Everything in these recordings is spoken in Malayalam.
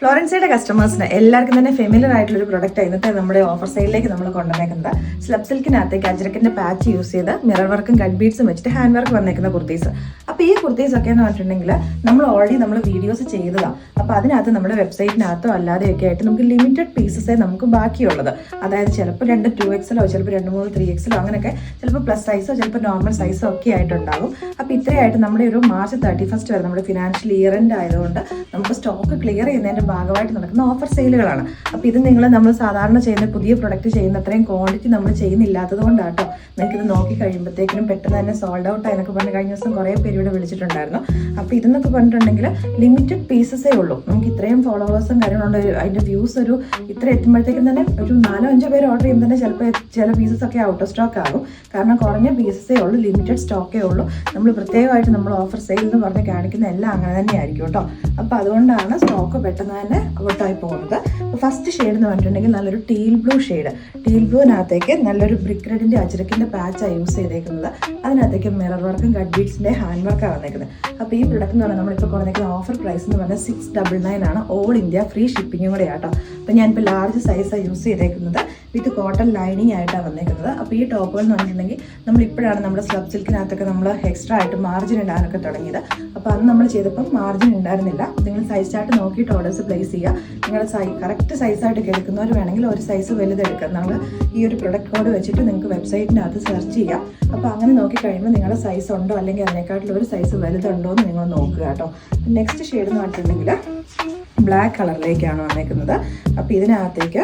ഫ്ലോറൻസയുടെ കസ്റ്റമേഴ്സിന് എല്ലാവർക്കും തന്നെ ഫെമിലിയർ ആയിട്ടുള്ള ഒരു പ്രൊഡക്റ്റ് ഇന്നത്തെ നമ്മുടെ ഓഫർ സൈഡിലേക്ക് നമ്മൾ കൊണ്ടുവന്നേക്കുന്നത് സ്ലബ് സിൽക്കിനകത്തേക്ക് അജ്രക്കിന്റെ പാച്ച് യൂസ് ചെയ്ത് മിറർ വർക്കും കട്ട് ബീഡ്സും വെച്ചിട്ട് ഹാൻഡ് വർക്ക് വന്നേക്കുന്ന കുർത്തീസ്. അപ്പോൾ ഈ കുർത്തീസ് ഒക്കെ എന്ന് പറഞ്ഞിട്ടുണ്ടെങ്കിൽ നമ്മൾ ഓൾറെഡി വീഡിയോസ് ചെയ്തതാണ്. അപ്പോൾ അതിനകത്ത് നമ്മുടെ വെബ്സൈറ്റിനകത്തോ അല്ലാതെയൊക്കെ ആയിട്ട് നമുക്ക് ലിമിറ്റഡ് പീസസേ നമുക്ക് ബാക്കിയുള്ളത്. അതായത് ചിലപ്പോൾ 2XL ചിലപ്പോൾ 2, 3, 3XL അങ്ങനെയൊക്കെ, ചിലപ്പോൾ പ്ലസ് സൈസോ ചിലപ്പോൾ നോർമൽ സൈസോ ഒക്കെ ആയിട്ടുണ്ടാകും. അപ്പോൾ ഇത്രയായിട്ട് നമ്മുടെ ഒരു മാർച്ച് 31 വരെ നമ്മുടെ ഫിനാൻഷ്യൽ ഇയർ എൻഡ് ആയതുകൊണ്ട് നമുക്ക് സ്റ്റോക്ക് ക്ലിയർ ചെയ്യുന്നതിൻ്റെ ഭാഗമായിട്ട് നടക്കുന്ന ഓഫർ സെയിലുകളാണ്. അപ്പോൾ ഇത് നമ്മൾ സാധാരണ ചെയ്യുന്ന പുതിയ പ്രൊഡക്റ്റ് ചെയ്യുന്ന അത്രയും ക്വാണ്ടിറ്റി നമ്മൾ ചെയ്യുന്നില്ലാത്തത് കൊണ്ടാട്ടോ നിങ്ങൾക്കിത് നോക്കി കഴിയുമ്പോഴത്തേക്കിനും പെട്ടെന്ന് തന്നെ സോൾഡ് ഔട്ട് ആയെന്നൊക്കെ പറഞ്ഞ് കഴിഞ്ഞ ദിവസം കുറേ പേര് ഇവിടെ വിളിച്ചിട്ടുണ്ടായിരുന്നു. അപ്പോൾ ഇതെന്നൊക്കെ പറഞ്ഞിട്ടുണ്ടെങ്കിൽ ലിമിറ്റഡ് പീസസേ ഉള്ളൂ. നമുക്ക് ഇത്രയും ഫോളോവേഴ്സും കാര്യങ്ങളുണ്ട്. അതിൻ്റെ വ്യൂസ് ഇത്ര എത്തുമ്പോഴത്തേക്കും തന്നെ ഒരു 4-5 പേര് ഓർഡർ ചെയ്യുമ്പോൾ തന്നെ ചിലപ്പോൾ ചില പീസസ് ഒക്കെ ഔട്ട് ഓഫ് സ്റ്റോക്ക് ആകും. കാരണം കുറഞ്ഞ പീസസേ ഉള്ളൂ, ലിമിറ്റഡ് സ്റ്റോക്കേ ഉള്ളൂ. നമ്മൾ പ്രത്യേകമായിട്ട് നമ്മൾ ഓഫർ സെയിൽ എന്ന് പറഞ്ഞ് കാണിക്കുന്ന എല്ലാം അങ്ങനെ തന്നെ ആയിരിക്കും കേട്ടോ. അപ്പോൾ അതുകൊണ്ടാണ് സ്റ്റോക്ക് പെട്ടെന്ന് തന്നെ ഔട്ടായി പോകുന്നത്. അപ്പോൾ ഫസ്റ്റ് ഷെയ്ഡ് എന്ന് പറഞ്ഞിട്ടുണ്ടെങ്കിൽ നല്ലൊരു ടീൽ ബ്ലൂ ഷെയ്ഡ്. ടീൽ ബ്ലൂവിനകത്തേക്ക് നല്ലൊരു ബ്രിക്ക് റെഡിൻ്റെ അജ്രക്കിൻ്റെ പാച്ചാണ് യൂസ് ചെയ്തേക്കുന്നത്. അതിനകത്തേക്ക് മിറർ വർക്കും കട്ട് ബീഡ്സിൻ്റെ ഹാൻഡ് വർക്കാണ് വന്നേക്കുന്നത്. അപ്പോൾ ഈ പ്രൊഡക്റ്റ് എന്ന് പറഞ്ഞാൽ നമ്മളിപ്പോൾ കൊടുക്കുന്ന ഓഫർ പ്രൈസ് എന്ന് പറഞ്ഞാൽ 699 ആണ്. ഓൾ ഇന്ത്യ ഫ്രീ ഷിപ്പിങ്ങും കൂടെ ആട്ടോ. അപ്പോൾ ഞാനിപ്പോൾ ലാർജ് സൈസാണ് യൂസ് ചെയ്തേക്കുന്നത്. വിത്ത് കോട്ടൺ ലൈനിങ് ആയിട്ടാണ് വന്നേക്കുന്നത്. അപ്പോൾ ഈ ടോപ്പുകൾ എന്ന് പറഞ്ഞിട്ടുണ്ടെങ്കിൽ നമ്മളിപ്പോഴാണ് നമ്മുടെ സ്ലബ് സിൽക്കിനകത്തൊക്കെ നമ്മൾ എക്സ്ട്രാ ആയിട്ട് മാർജിൻ ഇടാനൊക്കെ തുടങ്ങിയത്. അപ്പോൾ അത് നമ്മൾ ചെയ്തപ്പം മാർജിൻ ഉണ്ടായിരുന്നില്ല. നിങ്ങൾ സൈസ് ചാർട്ട് നോക്കിയിട്ട് ഓർഡേഴ്സ് പ്ലേസ് ചെയ്യുക. നിങ്ങളുടെ കറക്റ്റ് സൈസായിട്ട് എടുക്കുന്നവർ വേണമെങ്കിൽ ഒരു സൈസ് വലുതെടുക്കുക. നമ്മൾ ഈ ഒരു പ്രൊഡക്റ്റ് കോഡ് വെച്ചിട്ട് നിങ്ങൾക്ക് വെബ്സൈറ്റിനകത്ത് സെർച്ച് ചെയ്യാം. അപ്പോൾ അങ്ങനെ നോക്കിക്കഴിയുമ്പോൾ നിങ്ങളുടെ സൈസ് ഉണ്ടോ അല്ലെങ്കിൽ അതിനേക്കാട്ടിൽ ഒരു സൈസ് വലുതുണ്ടോ എന്ന് നിങ്ങൾ നോക്കുക കേട്ടോ. നെക്സ്റ്റ് ഷെയ്ഡ് എന്ന് പറഞ്ഞിട്ടുണ്ടെങ്കിൽ ബ്ലാക്ക് കളറിലേക്കാണ് വന്നേക്കുന്നത്. അപ്പോൾ ഇതിനകത്തേക്ക്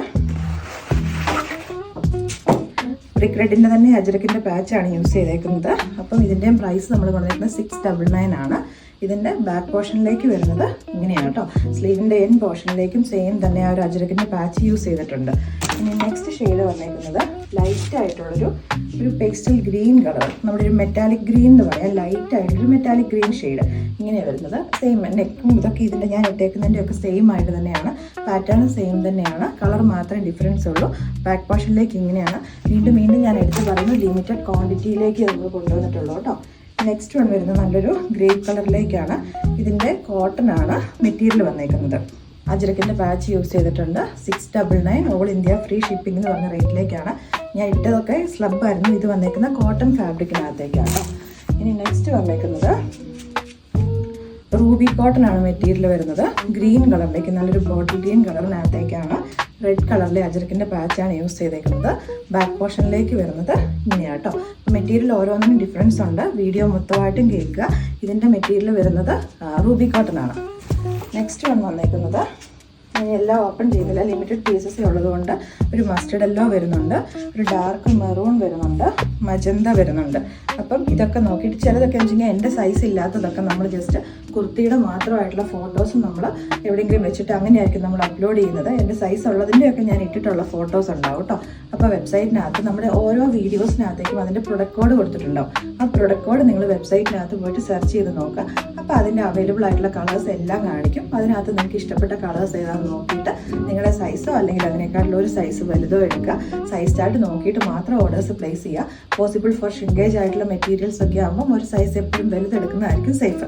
ബ്രിക്ക് റെഡിൻ്റെ തന്നെ അജ്രക്കിൻ്റെ പാച്ചാണ് യൂസ് ചെയ്തേക്കുന്നത്. അപ്പം ഇതിൻ്റെയും പ്രൈസ് നമ്മൾ കൊണ്ടുവന്നിരിക്കുന്നത് 699 ആണ്. ഇതിൻ്റെ ബാക്ക് പോർഷനിലേക്ക് വരുന്നത് ഇങ്ങനെയാണ് കേട്ടോ. സ്ലീവിൻ്റെ എൻ പോർഷനിലേക്കും സെയിം തന്നെ ആ ഒരു അജ്രക്കിൻ്റെ പാച്ച് യൂസ് ചെയ്തിട്ടുണ്ട്. ഇനി നെക്സ്റ്റ് ഷെയ്ഡ് വന്നേക്കുന്നത് ലൈറ്റ് ആയിട്ടുള്ളൊരു പേസ്റ്റൽ ഗ്രീൻ കളർ, നമ്മുടെ ഒരു മെറ്റാലിക് ഗ്രീൻ എന്ന് പറയാം. ലൈറ്റ് ആയിട്ടൊരു മെറ്റാലിക് ഗ്രീൻ ഷെയ്ഡ് ഇങ്ങനെയാണ് വരുന്നത്. സെയിം നെക്കും ഇതൊക്കെ ഇതിൻ്റെ ഞാൻ ഇട്ടേക്കുന്നതിൻ്റെ ഒക്കെ സെയിം ആയിട്ട് തന്നെയാണ്. പാറ്റേൺ സെയിം തന്നെയാണ്, കളർ മാത്രമേ ഡിഫറൻസ് ഉള്ളൂ. ബാക്ക് പോർഷനിലേക്ക് ഇങ്ങനെയാണ്. വീണ്ടും ഞാൻ എടുത്ത് പറയുന്നു ലിമിറ്റഡ് ക്വാണ്ടിറ്റിയിലേക്ക് നമ്മൾ കൊണ്ടുവന്നിട്ടുള്ളൂ കേട്ടോ. നെക്സ്റ്റ് വൺ വരുന്നത് നല്ലൊരു ഗ്രേപ്പ് കളറിലേക്കാണ്. ഇതിൻ്റെ കോട്ടൺ ആണ് മെറ്റീരിയൽ വന്നേക്കുന്നത്. അജ്രക്കിൻ്റെ പാച്ച് യൂസ് ചെയ്തിട്ടുണ്ട്. 699 ഓൾ ഇന്ത്യ ഫ്രീ ഷിപ്പിംഗ് എന്ന് പറഞ്ഞ റേറ്റിലേക്കാണ്. ഞാൻ ഇട്ടതൊക്കെ സ്ലബായിരുന്നു. ഇത് വന്നേക്കുന്ന കോട്ടൺ ഫാബ്രിക്കിനകത്തേക്കാണ്. ഇനി നെക്സ്റ്റ് വന്നേക്കുന്നത് റൂബി കോട്ടൺ ആണ് മെറ്റീരിയൽ വരുന്നത്. ഗ്രീൻ കളറിലേക്ക് നല്ലൊരു ബോട്ടിൽ ഗ്രീൻ കളറിനകത്തേക്കാണ് റെഡ് കളറിലെ അജ്രക്കിൻ്റെ പാച്ചാണ് യൂസ് ചെയ്തേക്കുന്നത്. ബാക്ക് പോർഷനിലേക്ക് വരുന്നത് ഇങ്ങനെയാണ് കേട്ടോ. മെറ്റീരിയൽ ഓരോന്നിനും ഡിഫറൻസ് ഉണ്ട്. വീഡിയോ മൊത്തമായിട്ടും കേൾക്കുക. ഇതിൻ്റെ മെറ്റീരിയൽ വരുന്നത് റൂബി കോട്ടൺ ആണ്. നെക്സ്റ്റ് വന്നേക്കുന്നത് എല്ലാം ഓപ്പൺ ചെയ്തില്ല, ലിമിറ്റഡ് പീസസേ ഉള്ളതുകൊണ്ട് ഒരു മസ്റ്റർഡ് യെല്ലോ വരുന്നുണ്ട്, ഒരു ഡാർക്ക് മെറൂൺ വരുന്നുണ്ട്, മജന്ത വരുന്നുണ്ട്. അപ്പം ഇതൊക്കെ നോക്കിയിട്ട് ചിലതൊക്കെ വെച്ചിട്ടുണ്ടെങ്കിൽ എൻ്റെ സൈസ് ഇല്ലാത്തതൊക്കെ നമ്മൾ ജസ്റ്റ് കുർത്തിയുടെ മാത്രമായിട്ടുള്ള ഫോട്ടോസും നമ്മൾ എവിടെയെങ്കിലും വെച്ചിട്ട് അങ്ങനെയായിരിക്കും നമ്മൾ അപ്ലോഡ് ചെയ്യുന്നത്. എൻ്റെ സൈസ് ഉള്ളതിൻ്റെയൊക്കെ ഞാൻ ഇട്ടിട്ടുള്ള ഫോട്ടോസ് ഉണ്ടാവും കേട്ടോ. അപ്പോൾ വെബ്സൈറ്റിനകത്ത് നമ്മുടെ ഓരോ വീഡിയോസിനകത്തേക്കും അതിൻ്റെ പ്രൊഡക്റ്റ് കോഡ് കൊടുത്തിട്ടുണ്ടാവും. ആ പ്രൊഡക്റ്റ് കോഡ് നിങ്ങൾ വെബ്സൈറ്റിനകത്ത് പോയിട്ട് സെർച്ച് ചെയ്ത് നോക്കുക. അപ്പോൾ അതിൻ്റെ അവൈലബിൾ ആയിട്ടുള്ള കളേഴ്സ് എല്ലാം കാണിക്കും. അതിനകത്ത് നിങ്ങൾക്ക് ഇഷ്ടപ്പെട്ട കളേഴ്സ് ഏതാണെന്ന് നോക്കിയിട്ട് നിങ്ങളുടെ സൈസോ അല്ലെങ്കിൽ അതിനേക്കാളുള്ള ഒരു സൈസ് വലുതോ എടുക്കുക. സൈസ് ചാർട്ട് നോക്കിയിട്ട് മാത്രം ഓർഡേഴ്സ് പ്ലേസ് ചെയ്യുക. പോസിബിൾ ഫോർ ഷ്രിങ്കേജ് ആയിട്ടുള്ള മെറ്റീരിയൽസ് ഒക്കെ ആകുമ്പോൾ ഒരു സൈസ് എപ്പോഴും വലുതെടുക്കുന്നതായിരിക്കും സേഫ്.